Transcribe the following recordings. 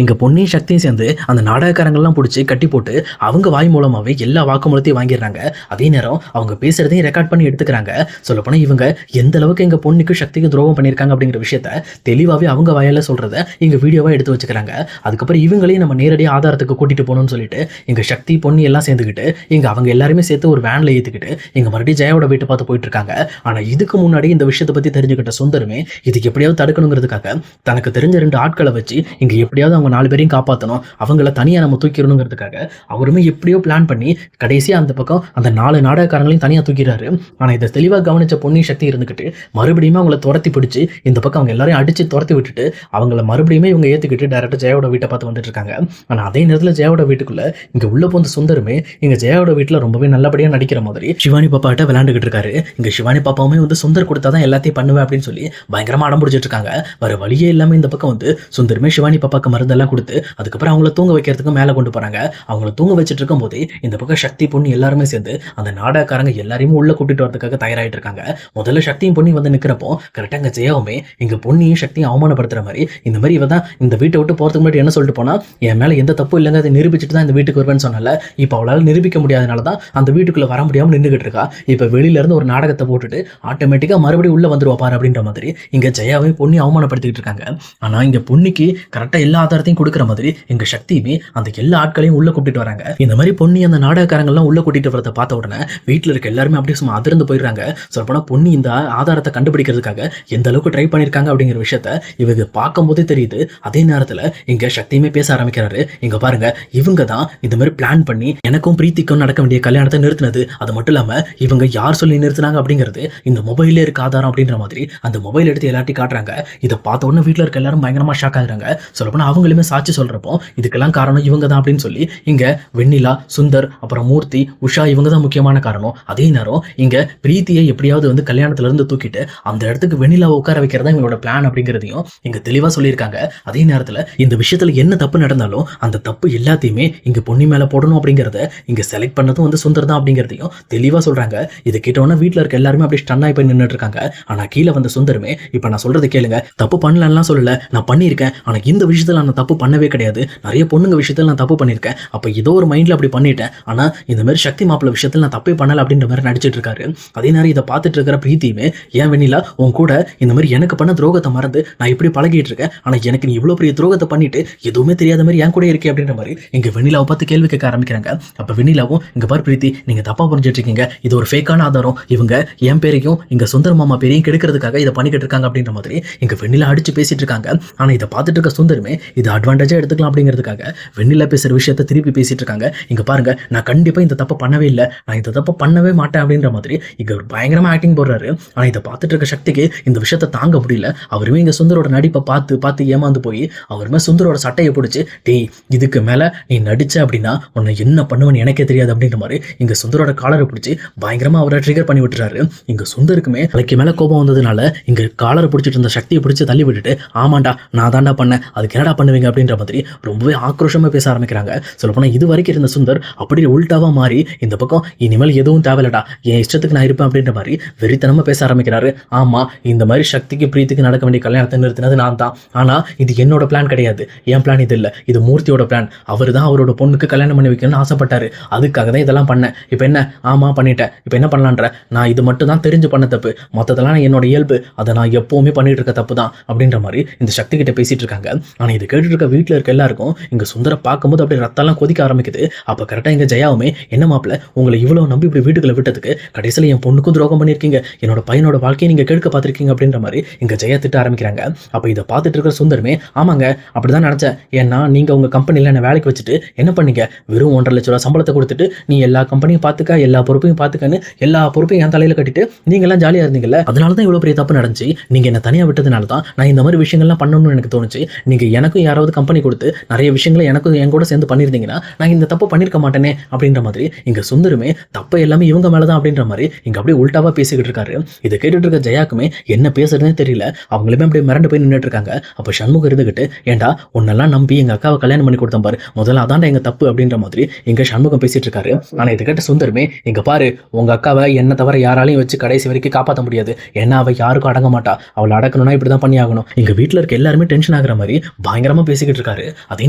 இங்க பொன்னியும் சக்தியும் சேர்ந்து அந்த நாடகக்காரங்கள்லாம் பிடிச்சி கட்டி போட்டு அவங்க வாய் மூலமாவே எல்லா வாக்குமூலத்தையும் வாங்கிடுறாங்க. அதே நேரம் அவங்க பேசுறதையும் ரெக்கார்ட் பண்ணி எடுத்துக்கிறாங்க. சொல்லப்போனால் இவங்க எந்த அளவுக்கு எங்க பொண்ணுக்கு சக்திக்கு துரோகம் பண்ணியிருக்காங்க அப்படிங்கிற விஷயத்த தெளிவாகவே அவங்க வாயால சொல்றத இங்க வீடியோவா எடுத்து வச்சுக்கிறாங்க. அதுக்கப்புறம் இவங்களையும் நம்ம நேரடியாக ஆதாரத்துக்கு கூட்டிட்டு போகணும்னு சொல்லிட்டு இங்க சக்தி பொண்ணு எல்லாம் சேர்ந்துக்கிட்டு இங்க அவங்க எல்லாருமே சேர்த்து ஒரு வேன்ல ஏத்துக்கிட்டு இங்க மறுபடியும் ஜெயாவோட வீட்டை பார்த்து போயிட்டு இருக்காங்க. ஆனா இதுக்கு முன்னாடி இந்த விஷயத்தை பத்தி தெரிஞ்சுக்கிட்ட சுந்தரமே இதுக்கு எப்படியாவது தடுக்கணுங்கிறதுக்காக தனக்கு தெரிஞ்ச 2 ஆட்களை வச்சு இங்க எப்படியாவது அவங்க 4 பேரையும் காப்பாற்றணும், அவங்கள தனியா நம்ம தூக்கிடணுங்கிறதுக்காக அவருமே எப்படியோ பிளான் பண்ணி கடைசியா அந்த பக்கம் அந்த 4 நாடகக்காரங்களையும் தனியா தூக்கிறாரு. ஆனா இதை தெளிவாக கவனிச்ச பொன்னி சக்தி இருந்துகிட்டு மறுபடியும் அவங்கள துரத்தி பிடிச்சி இந்த பக்கம் அவங்க எல்லாரையும் அடிச்சு துரத்தி விட்டுட்டு அவங்கள மறுபடியும் இவங்க ஏத்துக்கிட்டு டைரக்டா ஜெயாவோட வீட்டை பார்த்து வந்துட்டு இருக்காங்க. ஆனா அதே நேரத்தில் ஜெயாவோட வீட்டுக்குள்ள இங்க உள்ள போந்த சுந்தரமே இங்க ஜெயாவோட வீட்டுல ரொம்பவே நல்லபடியா நடிக்கிற மாதிரி சிவானி பாப்பாட்ட விளையாண்டுகிட்டு இருக்காரு. இங்க சிவானி பாப்பாவுமே வந்து சுந்தர் கொடுத்தாதான் எல்லாத்தையும் பண்ணுவேன் அப்படின்னு சொல்லி பயங்கரமா அடம் பிடிச்சிட்டு இருக்காங்க. வேற வழியே இல்லாம இந்த பக்கம் வந்து சுந்தரமே சிவானி பாப்பாக்கு மருந்தெல்லாம் கொடுத்து அதுக்கப்புறம் அவங்கள தூங்க வைக்கிறதுக்கு மேல கொண்டு போறாங்க. அவங்கள தூங்க வச்சுட்டு இருக்கும் போதே இந்த பக்கம் சக்தி பொண்ணு எல்லாருமே சேர்ந்து அந்த நாடகக்காரங்க எல்லாரையுமே உள்ள கூட்டிட்டு வரதுக்காக தயாராயிட்டு இருக்காங்க. முதல்ல சக்தியும் பொண்ணி வந்து நிக்கிறப்போ கரெக்டா இங்க ஜெயாவுமே இங்க பொண்ணியும் சக்தியும் அவமானப்படுத்துற மாதிரி இந்த மாதிரி இவ தான் இந்த வீட்டை விட்டு போறதுக்கு முன்னாடி என்ன சொல்லிட்டு போனா என் மேல எந்த தப்பு இல்லைங்க, அதை நிரூபிச்சுட்டு தான் இந்த வீட்டுக்கு வருவேன்னு சொன்னால இப்போ அவளால் நிரூபிக்க முடியாதனால தான் அந்த வீட்டுக்குள்ள வர முடியாம நின்றுகிட்டு இருக்கா. இப்ப வெளியில இருந்து ஒரு நாடகத்தை போட்டுட்டு ஆட்டோமேட்டிக்கா மறுபடியும் உள்ள வந்துருவா பாரு அப்படின்ற மாதிரி இங்க ஜெயாவை பொண்ணி அவமானப்படுத்திட்டு இருக்காங்க. ஆனா இங்க பொண்ணிக்கு கரெக்டா எல்லா ஆதாரத்தையும் கொடுக்குற மாதிரி எங்க சக்தியுமே அந்த எல்லா ஆட்களையும் உள்ள கூட்டிட்டு வராங்க. இந்த மாதிரி பொண்ணி அந்த நாடகக்காரங்க எல்லாம் உள்ள கூட்டிட்டு வரதை பார்த்த உடனே வீட்டுல இருக்க எல்லாருமே அப்படியே சும்மா அதிர்ந்து போயிடுறாங்க. சொல்லப்போனா பொண்ணி இந்த ஆதாரத்தை கண்டுபிடிக்கிறதுக்காக எந்த அளவுக்கு ட்ரை பண்ணிருக்காங்க அப்படிங்கிற விஷயத்த இவங்க பார்க்கும் போதே தெரியுது. அதே நேரத்துல இங்க சக்தியுமே பேச ஆரம்பிக்கிறாரு. இங்க பாருங்க, இவங்க தான் இந்த மாதிரி பிளான் பண்ணி எனக்கும் பிரீத்திக்கும் நடக்க வேண்டிய கல்யாணத்தை நிறுத்தினது. அது மட்டும் இல்லாம இவங்க யார் சொல்லி நிறுத்தினாங்க அப்படிங்கிறது இந்த மொபைல்ல இருக்க ஆதாரம் அப்படின்ற மாதிரி அந்த மொபைல் எடுத்து எல்லாத்தையும் காட்டுறாங்க. இதை பார்த்த உடனே வீட்டுல இருக்க எல்லாரும் பயங்கரமா ஷாக் ஆகுறாங்க. சொல்லப்போனா அவங்களுமே சாட்சி சொல்றப்போ இதுக்கெல்லாம் காரணம் இவங்க தான் அப்படின்னு சொல்லி இங்க வெண்ணிலா, சுந்தர், அப்புறம் மூர்த்தி, உஷா இவங்க தான் முக்கியமான காரணம். அதே நேரம் இங்க பிரீத்தியை எப்படியாவது வந்து கல்யாணத்துல இருந்து தூக்கிட்டு அந்த இடத்துக்கு வெண்ணிலாவை உட்கார வைக்கிறதா இவங்களோட பிளான் அப்படிங்கிறதையும் இங்க தெளிவா சொல்லியிருக்காங்க. அதே நேரத்துல இந்த விஷயத்துல என்ன தப்பு நடந்தாலும் அந்த தப்பு எல்லாத்தையுமே இங்க பொன்னி மேல போடணும் அப்படிங்கறத இங்க செலக்ட் பண்ணதும் வந்து சுந்தர் தான் அப்படிங்கிறதையும் தெளிவா சொல்றாங்க. இதை கேட்டோன்னா வீட்டுல இருக்க எல்லாருமே அப்படியே ஸ்டன் ஆகி போய் நின்றுட்டு இருக்காங்க. ஆனா கீழே வந்த சுந்தரமே இப்ப நான் சொல்றது கேளுங்க, தப்பு பண்ணலாம் சொல்லல, நான் பண்ணியிருக்கேன். ஆனா இந்த விஷயத்துல நான் தப்பு பண்ணவே கிடையாது. நிறைய பொண்ணுங்க விஷயத்துல நான் தப்பு பண்ணியிருக்கேன். அப்ப ஏதோ ஒரு மைண்ட்ல அப்படி பண்ணிட்டேன். ஆனா இந்த மாதிரி சக்தி மாப்பிள்ள விஷயத்துல நான் தப்பே பண்ணல அப்படின்ற மாதிரி நடிச்சிட்டு இருக்காரு. அதே நேரம் இதை பார்த்துட்டு இருக்கிற பிரீத்தியுமே ஏன் வெண்ணிலா உன் கூட இந்த மாதிரி எனக்கு பண்ண துரோகத்தை மறந்து நான் இப்படி பழகிட்டு இருக்கேன், ஆனா எனக்கு நீ இவ்வளவு பெரிய துரோகத்தை பண்ணிட்டு எதுவுமே தெரியாத மாதிரி என் கூட இருக்கே அப்படின்ற மாதிரி இங்க வெண்ணிலாவை பார்த்து கேள்வி கேட்க ஆரம்பிக்கிறாங்க. அப்ப வெண்ணிலாவும் இங்க பாரு பிரீத்தி, நீங்க தப்பா புரிஞ்சிட்டு இருக்கீங்க, இது ஒரு ஃபேக்கான ஆதாரம், இவங்க என் பேரையும் இங்க சுந்தர மாமா பேரையும் கெடுக்கிறதுக்காக இதை பண்ணிக்கிட்டு இருக்காங்க அப்படின்ற மாதிரி இங்க வெண்ணிலா அடிச்சு பேசிட்டு இருக்காங்க. ஆனா இதை பார்த்துட்டு இருக்க சுந்தரமே இது அட்வான்டேஜா எடுத்துக்கலாம் அப்படிங்கிறதுக்காக வெண்ணிலா பேசுற விஷயத்த திருப்பி பேசிட்டு இருக்காங்க. இங்க பாருங்க, நான் கண்டிப்பா இந்த தப்பு பண்ணவே இல்லை, நான் இந்த தப்பு பண்ணவே மாட்டேன் அப்படின்ற மாதிரி இங்க ஒரு பயங்கரமா ஆக்டிங் போடுறாரு. ஆனா இதை பார்த்துட்டு இருக்க சக்திக்கு இந்த விஷயத்த தாங்க முடியல. அவருமே இங்க சுந்தரோட நடிப்பை பார்த்து பார்த்து ஏமாந்து போய் அவருமே சுந்தரோட சட்டையை பிடிச்சி டேய் இதுக்கு மேல நீ நடிச்ச அப்படின்னா உன்னை என்ன பண்ணுவேன்னு எனக்கே தெரியாது அப்படின்ற மாதிரி இங்க சுந்தரோட காலரை பிடிச்சி பயங்கரமா அவரை ட்ரிகர் பண்ணி விட்டுறாரு. இங்க சுந்தருக்குமே தலைக்கு மேல கோபம் வந்ததுனால இங்க காலரை பிடிச்சிட்டு இருந்த சக்தியை பிடிச்சி தள்ளி விட்டுட்டு ஆமாண்டா நான் தாண்டா பண்ணேன், அதுக்கு என்னடா பண்ணுவீங்க அப்படின்ற மாதிரி ரொம்பவே ஆக்ரோஷமா பேச ஆரம்பிக்கிறாங்க. சொல்லப்போனா இது வரைக்கும் இருந்த சுந்தர் அப்படியே உள்டாவா மாறி இந்த பக்கம் இனிமேல் எதுவும் தேவையில்லடா, என் இஷ்டத்துக்கு நான் இருப்பேன் அப்படின்ற மாதிரி வெறித்தனமா பேச ஆரம்பிக்கிறாரு. ஆமா, இந்த மாதிரி சக்திக்கு பிரீத்திக்கு நடக்க வேண்டிய கல்யாணத்தை நிறுத்தினது நான் தான். ஆனா இது என்னோட பிளான் கிடையாது, என் பிளான் இது இல்லை, இது மூர்த்தியோட பிளான். அவர் தான் அவரோட பொண்ணுக்கு கல்யாணம் பண்ணி வைக்கணும்னு ஆசைப்பட்டாரு, அதுக்காக தான் இதெல்லாம் பண்ணேன். இப்போ என்ன, ஆமா பண்ணிட்டேன், இப்போ என்ன பண்ணலான்ற, நான் இது மட்டும் தான் தெரிஞ்சு பண்ண தப்பு, மொத்தத்தெல்லாம் என்னோட இயல்பு, அதை நான் எப்பவுமே பண்ணிட்டு இருக்க தப்பு தான் அப்படின்ற மாதிரி இந்த சக்தி கிட்ட பேசிட்டு இருக்காங்க. ஆனா இது கேட்டுட்டு இருக்க வீட்டுல இருக்க எல்லாருக்கும் இங்க சுந்தர பார்க்கும்போது அப்படியே ரத்தம்லாம் கொதிக்க ஆரம்பிக்குது. அப்ப கரெக்டா இங்க ஜெயாவுமே என்ன மாப்பிள்ள உங்களை இவ்வளவு நம்பி இப்படி வீட்டுக்குள்ள விட்டதுக்கு கடைசியில் என் பொண்ணுக்கும் துரோகம் பண்ணியிருக்கீங்க, என்னோட பையனோட வாழ்க்கையை நீங்க கெடுக்க பார்த்திருக்கீங்க அப்படின்ற மாதிரி இங்க ஜெயா திட்ட ஆரம்பிக்கிறாங்க. அப்ப இதை பார்த்துட்டு இருக்கிற சுந்தரமே ஆமாங்க அப்படிதான் நினைச்சேன், ஏன்னா நீங்க உங்க கம்பெனில என்ன வேலைக்கு வச்சுட்டு என்ன பண்ணீங்க, வெறும் 1.5 லட்ச ரூபா சம்பளத்தை கொடுத்துட்டு நீ எல்லா கம்பெனியும் பார்த்துக்க, எல்லா பொறுப்பையும் பார்த்துக்கன்னு எல்லா பொறுப்பையும் என் தலையில கட்டிட்டு நீங்க எல்லாம் ஜாலியா இருந்தீங்கல்ல, அதனால தான் இவ்வளவு பெரிய தப்பு நடந்துச்சு. நீங்க என்ன தனியா விட்டதுனால தான் நான் இந்த மாதிரி விஷயங்கள்லாம் பண்ணணும்னு எனக்கு தோணுச்சு. நீங்க எனக்கும் யாராவது கம்பெனி கொடுத்து நிறைய விஷயங்களை எனக்கும் என் கூட சேர்ந்து பண்ணியிருந்தீங்கன்னா நான் இந்த தப்பு பண்ணிருக்க மாட்டேனே அப்படின்ற மாதிரி இங்க சுந்தரமே தப்பை எல்லாமே இவங்க மேலதான் அப்படின்ற மாதிரி இங்க அப்படியே உல்டாவா பேசிக்கிட்டு இருக்காரு. இதை கேட்டுட்டு இருக்க ஜெயாக்குமே என்ன பேசுறதுன்னு தெரியல, அவங்களுமே அப்படியே மிரண்டு போய் நின்றுட்டு இருக்காங்க. அப்ப சண்முகம் இருந்துகிட்டு ஏண்டா உன்னெல்லாம் நம்பி எங்க அக்காவை கல்யாணம் பண்ணி கொடுத்தேன் பாரு, முதல்ல அதான்டா எங்க தப்பு அப்படின்ற மாதிரி இங்க சண்முகம் பேசிட்டு இருக்காரு. ஆனா இதை கேட்ட சுந்தரமே இங்க பாரு, உங்க அக்காவை என்ன தவிர யாராலையும் வச்சு கடைசி வரைக்கும் காப்பாற்ற முடியாது, ஏன்னா அவ யாருக்கும் அடங்க மாட்டா, அவளை அடக்கணும்னா இப்படிதான் பண்ணி ஆகணும். எங்க வீட்டுல இருக்க எல்லாருமே டென்ஷன் ஆகுற மாதிரி பயங்கரமா பயங்கரமா பேசிக்கிட்டு இருக்காரு. அதே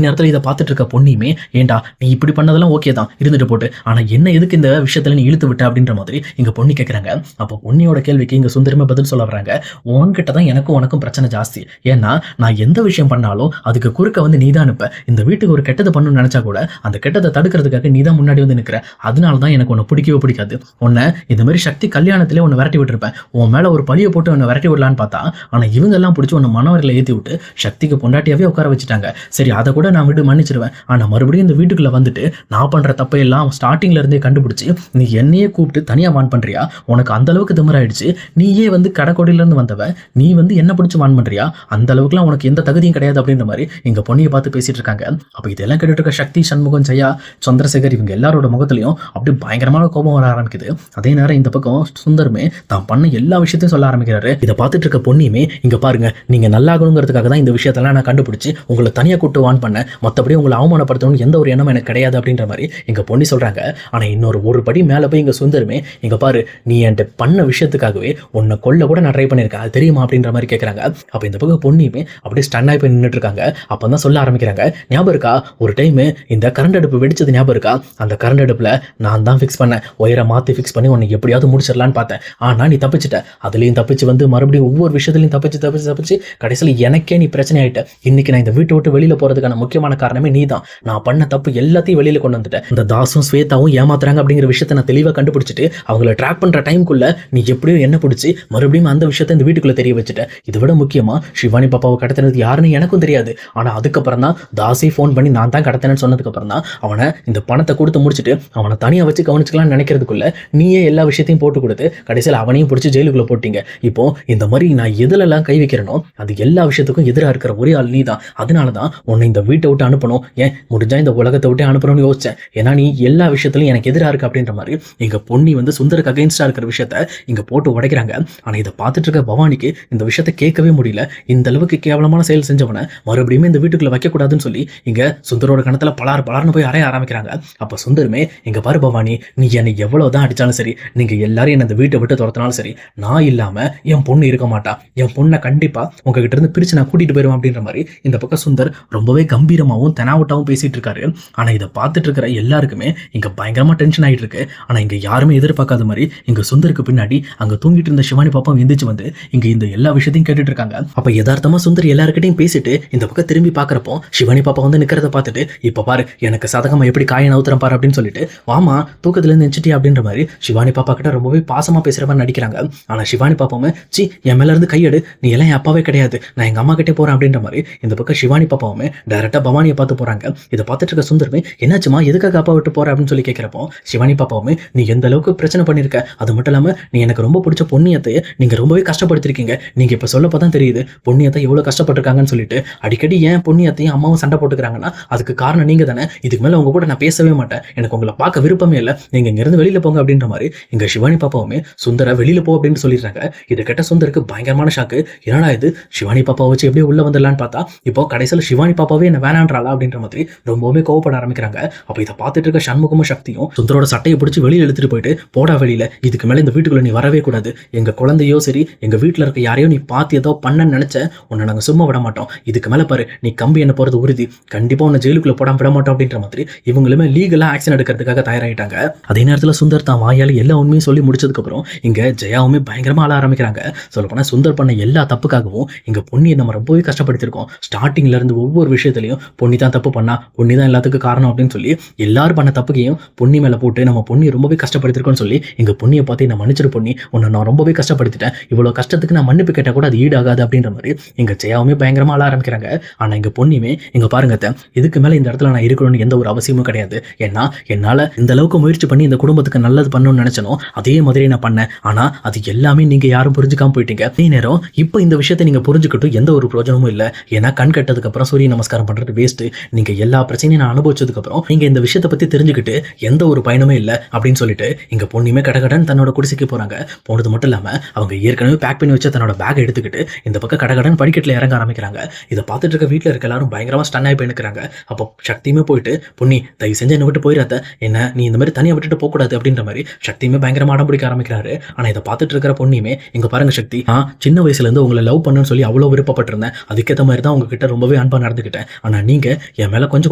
நேரத்துல இத பார்த்துட்டு இருக்க பொன்னியுமே, "ஏன்டா நீ இப்படி பண்ணதெல்லாம் ஓகே தான், இருந்துட்டு போட்டு. ஆனா என்ன எதுக்கு இந்த விஷயத்துல நீ இழுத்து விட்ட?" அப்படின்ற மாதிரி இங்க பொன்னி கேட்கறாங்க. அப்போ பொன்னியோட கேள்விக்கு இங்க சுந்தரமே பதில் சொல்ல வர்றாங்க. "உன்கிட்ட தான் எனக்கும் உனக்கும் பிரச்சனை ஜாஸ்தி. ஏன்னா நான் எந்த விஷயம் பண்ணாலும் அதுக்கு குறுக்க வந்து நீ தான் நிப்ப. இந்த வீட்டுக்கு ஒரு கெட்டது பண்ணணும்னு நினைச்சா கூட அந்த கெட்டதை தடுக்கிறதுக்காக நீ தான் முன்னாடி வந்து நிக்கிற. அதனால தான் எனக்கு உன்னை பிடிக்கவே பிடிக்காது. உன்னை இந்த மாதிரி சக்தி கல்யாணத்திலே உன்னை விரட்டி விட்டுருப்பேன். உன் மேல ஒரு பழிய போட்டு உன்னை விரட்டி விடலான்னு பார்த்தா, ஆனா இவங்க எல்லாம் பிடிச்சி உன்னை மனவரையில ஏத்தி விட்டு சக்திக்கு பொண்டாட்டியாவே உட்கார வச்சுட்டாங்க. சரி அதை கூட நான் விட்டு மன்னிச்சிருவேன். ஆனா மறுபடியும் இந்த வீட்டுக்குள்ள வந்துட்டு நான் பண்ற தப்பையெல்லாம் ஸ்டார்டிங்ல இருந்தே கண்டுபிடிச்சு நீ என்னையே கூப்பிட்டு தனியா வான் பண்றியா? உனக்கு அந்த அளவுக்கு திமிராயிடுச்சு. நீயே வந்து கடைக்கோடியில இருந்து வந்தவ, நீ வந்து என்ன பிடிச்சு வான் பண்றியா? அந்த அளவுக்குலாம் உனக்கு எந்த தகுதியும் கிடையாது அப்படின்ற மாதிரி இங்க பொன்னியை பார்த்து பேசிட்டு இருக்காங்க. அப்ப இதெல்லாம் கேட்டுட்டு இருக்க சக்தி, சண்முகம், ஜெயா, சந்திரசேகர் இவங்க எல்லாரோட முகத்திலையும் அப்படி பயங்கரமான கோபம் வர ஆரம்பிக்குது. அதே நேரம் இந்த பக்கம் சுந்தரமே தான் பண்ண எல்லா விஷயத்தையும் சொல்ல ஆரம்பிக்கிறாரு. இதை பார்த்துட்டு இருக்க பொன்னியுமே, இங்க பாருங்க, நீங்க நல்லாகணுங்கிறதுக்காக தான் இந்த விஷயத்தெல்லாம் நான் கண்டுபிடிச்சு உங்களை தனியா கூட்டு வான் பண்ண, மற்றபடி உங்களை அவமானப்படுத்தணும்னு எந்த ஒரு எண்ணமும் எனக்கு கிடையாது அப்படின்ற மாதிரி இங்க பொன்னி சொல்றாங்க. ஆனா ஒரு படி மேல போய் இங்க சுந்தரமே, இங்க பாரு, நீ என்கிட்ட பண்ண விஷயத்துக்காகவே உன்னை கொல்ல கூட நான் ட்ரை பண்ணியிருக்கேன், அது தெரியுமா அப்படின்ற மாதிரி கேட்கறாங்க. அப்ப இந்த பக்கம் பொன்னியுமே அப்படியே ஸ்டன் ஆகி போய் நின்றுட்டு இருக்காங்க. அப்பதான் சொல்ல ஆரம்பிக்கிறாங்க, ஞாபகம் இருக்கா ஒரு டைம் இந்த கரண்ட் அடுப்பு வெடிச்சது ஞாபகம் இருக்கா? அந்த கரண்ட் அடுப்புல நான் தான் ஃபிக்ஸ் பண்ணேன், ஒயரை மாத்தி ஃபிக்ஸ் பண்ணி உன்னை எப்படியாவது முடிச்சிடலான்னு பார்த்தேன். ஆனா நீ தப்பிச்சிட்ட. அதுலயும் தப்பிச்சு வந்து மறுபடியும் ஒவ்வொரு விஷயத்துலையும் தப்பிச்சு கடைசியில் எனக்கே நீ பிரச்சனை ஆயிட்ட. இன்னைக்கு நான் இந்த வீட்டை விட்டு வெளியில போறதுக்கான முக்கியமான காரணமே நீ தான். நான் பண்ண தப்பு எல்லாத்தையும் வெளியில கொண்டு வந்துட்டேன். இந்த தாசும் ஸ்வேதாவும் ஏமாத்துறாங்க அப்படிங்கிற விஷயத்தை நான் தெளிவாக கண்டுபிடிச்சிட்டு அவங்கள ட்ராக் பண்ற டைம்குள்ள நீ எப்படியோ என்ன பிடிச்சி மறுபடியும் அந்த விஷயத்தை இந்த வீட்டுக்குள்ள தெரிய வச்சுட்டேன். இதை விட முக்கியமா சிவானி பாப்பாவை கடத்தினது யாருன்னு எனக்கும் தெரியாது. ஆனா அதுக்கப்புறம் தான் தாசி ஃபோன் பண்ணி நான் தான் கடத்தினேன்னு சொன்னதுக்கு அப்புறம் தான் அவனை இந்த பணத்தை கொடுத்து முடிச்சுட்டு அவனை தனியா வச்சு கவனிச்சுக்கலாம்னு நினைக்கிறதுக்குள்ள நீயே எல்லா விஷயத்தையும் போட்டு கொடுத்து கடைசியில் அவனையும் பிடிச்சி ஜெயிலுக்குள்ள போட்டீங்க. இப்போ இந்த மாதிரி நான் எதுலெல்லாம் கை வைக்கிறனோ அது எல்லா விஷயத்துக்கும் எதிராக இருக்கிற ஒரே ஆள் நீ தான். அதனால தான் உன்னை இந்த வீட்டை விட்டு அனுப்பணும், ஏன் முடிஞ்சா இந்த உலகத்தை விட்டு அனுப்பணும்னு யோசிச்சேன். ஏன்னா நீ எல்லா விஷயத்திலும் எனக்கு எதிராக இருக்கு அப்படின்ற மாதிரி இங்க பொன்னி வந்து சுந்தருக்கு அகைன்ஸ்டா இருக்கிற விஷயத்த இங்க போட்டு உடைக்கிறாங்க. ஆனா இதை பார்த்துட்டு இருக்க பவானிக்கு இந்த விஷயத்தை கேட்கவே முடியல. இந்த அளவுக்கு கேவலமான செயல் செஞ்சவனை மறுபடியும் இந்த வீட்டுக்குள்ள வைக்கக்கூடாதுன்னு சொல்லி இங்க சுந்தரோட கணத்துல பலார்னு போய் அறைய ஆரம்பிக்கிறாங்க. அப்ப சுந்தரமே, இங்க பாரு பவானி, நீ என்னை எவ்வளவுதான் அடிச்சாலும் சரி, நீங்க எல்லாரும் என்ன இந்த வீட்டை விட்டு துரத்தினாலும் சரி, நான் இல்லாம என் பொண்ணு இருக்க மாட்டா. என் பொண்ணை கண்டிப்பா உங்ககிட்ட இருந்து பிரிச்சு நான் கூட்டிட்டு போயிருவேன் அப்படின்ற மாதிரி இந்த பக்கம் சுந்தர் ரொம்பவே கம்பீரமாவும் தெனாவட்டாவும் பேசிட்டு இருக்காரு. ஆனா இதை பார்த்துட்டு இருக்கிற எல்லாருக்குமே இங்க பயங்கரமா டென்ஷன் ஆயிட்டு இருக்கு. ஆனா இங்க யாருமே எதிர்பார்க்காத மாதிரி இங்க சுந்தருக்கு பின்னாடி அங்க தூங்கிட்டு இருந்த சிவானி பாப்பா எந்திரிச்சு வந்து இங்க இந்த எல்லா விஷயத்தையும் கேட்டுட்டு இருக்காங்க. அப்ப யதார்த்தமா சுந்தர் எல்லாருக்கிட்டையும் பேசிட்டு இந்த பக்கம் திரும்பி பாக்குறப்போ சிவானி பாப்பா வந்து நிக்கிறத பார்த்துட்டு, இப்ப பாரு எனக்கு சதகமா எப்படி காய நவுத்துறேன் பாரு அப்படின்னு சொல்லிட்டு, வாமா தூக்கத்துல இருந்து எந்திரிச்சிட்டியா அப்படின்ற மாதிரி சிவானி பாப்பா கிட்ட ரொம்பவே பாசமா பேசுற மாதிரி நடிக்கிறாங்க. ஆனா சிவானி பாப்பாவும், சி என் மேல இருந்து கையெடு, நீ எல்லாம் என் அப்பாவே கிடையாது, நான் எங்க அம்மா கிட்டே போறேன் அப்படின்ற மாதிரி இந்த பக்கம் சிவானி பாப்பாவுமே டைரக்டா பவானியை பார்த்து போறாங்க. இதை பார்த்துட்டு இருக்க சுந்தரமே, என்னாச்சுமா எதுக்காக அப்பா விட்டு போற அப்படின்னு சொல்லி கேட்கிறப்போ சிவானி பாப்பாவுமே, நீ எந்த அளவுக்கு பிரச்சனை பண்ணிருக்க, அது மட்டும் இல்லாம நீ எனக்கு ரொம்ப பிடிச்ச பொன்னியத்தை நீங்க ரொம்பவே கஷ்டப்படுத்திருக்கீங்க. நீங்க இப்ப சொல்லப்பதான் தெரியுது பொன்னியத்தை எவ்வளவு கஷ்டப்பட்டிருக்காங்கன்னு சொல்லிட்டு. அடிக்கடி ஏன் பொன்னியத்தையும் அம்மாவும் சண்டை போட்டுக்கிறாங்கன்னா அதுக்கு காரணம் நீங்க தானே. இதுக்கு மேல உங்க கூட நான் பேசவே மாட்டேன், எனக்கு உங்களை பார்க்க விருப்பமே இல்லை, நீங்க இங்க இருந்து வெளியில போங்க அப்படின்ற மாதிரி இங்க சிவானி பாப்பாவுமே சுந்தர வெளியில போ அப்படின்னு சொல்லிடுறாங்க. இதை கேட்ட சுந்தருக்கு பயங்கரமான ஷாக்கு. என்னடா இது, சிவானி பாப்பாவை வச்சு எப்படியே உள்ள வந்துடலான்னு பார்த்தா இப்போ கடைசியில் சிவானி பாப்பாவே என்ன வேணான்றாளா அப்படின்ற மாதிரி ரொம்பவே கோவப்பட ஆரம்பிக்கிறாங்க. அப்ப இதை பார்த்துட்டு இருக்க சண்முகமும் சக்தியும் சுந்தரோட சட்டையை பிடிச்சி வெளியில எடுத்துட்டு போயிட்டு, போடா வெளியில, இதுக்கு மேல இந்த வீட்டுக்குள்ள நீ வரவே கூடாது, எங்க குழந்தையோ சரி எங்க வீட்டுல இருக்க யாரையோ நீ பார்த்து ஏதோ பண்ணன்னு நினைச்ச, உன்னை நாங்க சும்மா விட மாட்டோம், இதுக்கு மேல பாரு நீ கம்பி என்ன போறது உறுதி, கண்டிப்பா உன்னை ஜெயிலுக்குள்ள போடாம விட மாட்டோம் அப்படின்ற மாதிரி இவங்களுமே லீகலா ஆக்ஷன் எடுக்கிறதுக்காக தயாராயிட்டாங்க. அதே நேரத்தில் சுந்தர் தான் வாயால எல்லா உண்மையும் சொல்லி முடிச்சதுக்கு அப்புறம் இங்க ஜெயாவுமே பயங்கரமா ஆள ஆரம்பிக்கிறாங்க. சொல்லப்போனா சுந்தர் பண்ண எல்லா தப்புக்காகவும் இங்க பொன்னியை நம்ம ரொம்பவே கஷ்டப்படுத்திருக்கோம். ஸ்டார்டிங்ல இருந்து ஒவ்வொரு விஷயத்திலையும் பொன்னி தான் தப்பு பண்ணா, பொன்னி தான் எல்லாத்துக்கும் காரணம் அப்படின்னு சொல்லி எல்லாரும் பண்ண தப்புக்கையும் பொன்னி மேல போட்டு நம்ம பொன்னி ரொம்பவே கஷ்டப்படுத்திருக்கோம்னு சொல்லி இங்க பொன்னியை பார்த்து நான் மன்னிச்சிரு பொன்னி, உன்னை நான் ரொம்பவே கஷ்டப்படுத்திட்டேன், இவ்வளவு கஷ்டத்துக்கு நான் மன்னிப்பு கேட்டா கூட அது ஈடாகாது அப்படின்ற மாதிரி இங்க ஜெயாவுமே பயங்கரமா ஆள ஆரம்பிக்கிறாங்க. ஆனா இங்க பொன்னியுமே, இங்க பாருங்க, இதுக்கு மேல இந்த இடத்துல நான் இருக்கணும்னு எந்த ஒரு அவசியமும் கிடையாது. ஏன்னா என்னால இந்த அளவுக்கு முயற்சி பண்ணி இந்த குடும்பத்துக்கு நல்லது பண்ணணும்னு நினைச்சனோ அதே மாதிரி நான் பண்ணேன். ஆனா அது எல்லாமே நீங்க யாரும் புரிஞ்சுக்காம போயிட்டீங்க. அதே நேரம் இப்போ இந்த விஷயத்தை நீங்க புரிஞ்சுக்கிட்டும் எந்த ஒரு பிரயோஜனமும் இல்லை. ஏன்னா கண் கட்டதுக்கு அப்புறம் சூரிய நமஸ்காரம் பண்றது வேஸ்ட். நீங்க எல்லா பிரச்சனையும் நான் அனுபவிச்சதுக்கு அப்புறம் நீங்க இந்த விஷயத்தை பத்தி தெரிஞ்சுக்கிட்டு எந்த ஒரு பயனுமே இல்லை அப்படின்னு சொல்லிட்டு இங்க பொண்ணுமே கடகடன் தன்னோட குடிசைக்கு போறாங்க. போனது மட்டும் இல்லாம அவங்க ஏற்கனவே பேக் பண்ணி வச்ச தன்னோட பேக் எடுத்துக்கிட்டு இந்த பக்கம் கடகடன் படிக்கட்டுல இறங்க ஆரம்பிக்கிறாங்க. இதை பார்த்துட்டு இருக்க வீட்டுல இருக்க எல்லாரும் பயங்கரமா ஸ்டன் ஆகி போயிருக்கிறாங்க. அப்போ சக்தியுமே போயிட்டு, பொன்னி தயவு செஞ்சு என்ன விட்டு போயிடாத, என்ன நீ இந்த மாதிரி தனியா விட்டுட்டு போக கூடாது அப்படின்ற மாதிரி சக்தியுமே பயங்கரமா அடம் பிடிக்க ஆரம்பிக்கிறாரு. ஆனா இதை பார்த்துட்டு இருக்கிற பொண்ணுமே, இங்க பாருங்க சக்தி, சின்ன வயசுல இருந்து உங்களை லவ் பண்ணுன்னு சொல்லி அவ்வளவு விருப்பப்பட்டிருந்தேன், அதுக்கேற்ற மாதிரி தான் உங்ககிட்ட ரொம்ப ரொம்பவே அன்பா நடந்துக்கிட்டேன். ஆனா நீங்க என் மேல கொஞ்சம்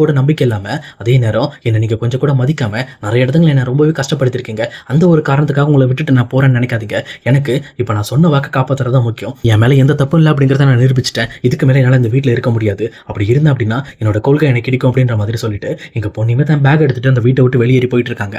கூட நம்பிக்கை இல்லாம, அதே நேரம் என்ன நீங்க கொஞ்சம் கூட மதிக்காம, நெறைய இடத்துல என்ன ரொம்பவே கஷ்டப்படுத்தியிருக்கீங்க. அந்த ஒரு காரணத்துக்காக உங்கள விட்டுட்டு நான் போறேன்னு நெனைக்காதீங்க. எனக்கு இப்ப நான் சொன்ன வாக்க காப்பாத்துறது தான் முக்கியம். என் மேல எந்த தப்பும் இல்ல அப்படிங்கிறத நான் நிரூபிச்சுட்டேன். இதுக்கு மேல என்னால இந்த வீட்ல இருக்க முடியாது. அப்படி இருந்தேன் அப்படின்னா, என்னோட கொள்கை எனக்கு கிடைக்கும் அப்படின்ற மாதிரி சொல்லிட்டு, எங்க பொண்ணுமே தன் பேக் எடுத்துட்டு அந்த வீட்ட விட்டு வெளியேறி போயிட்டு இருக்காங்க.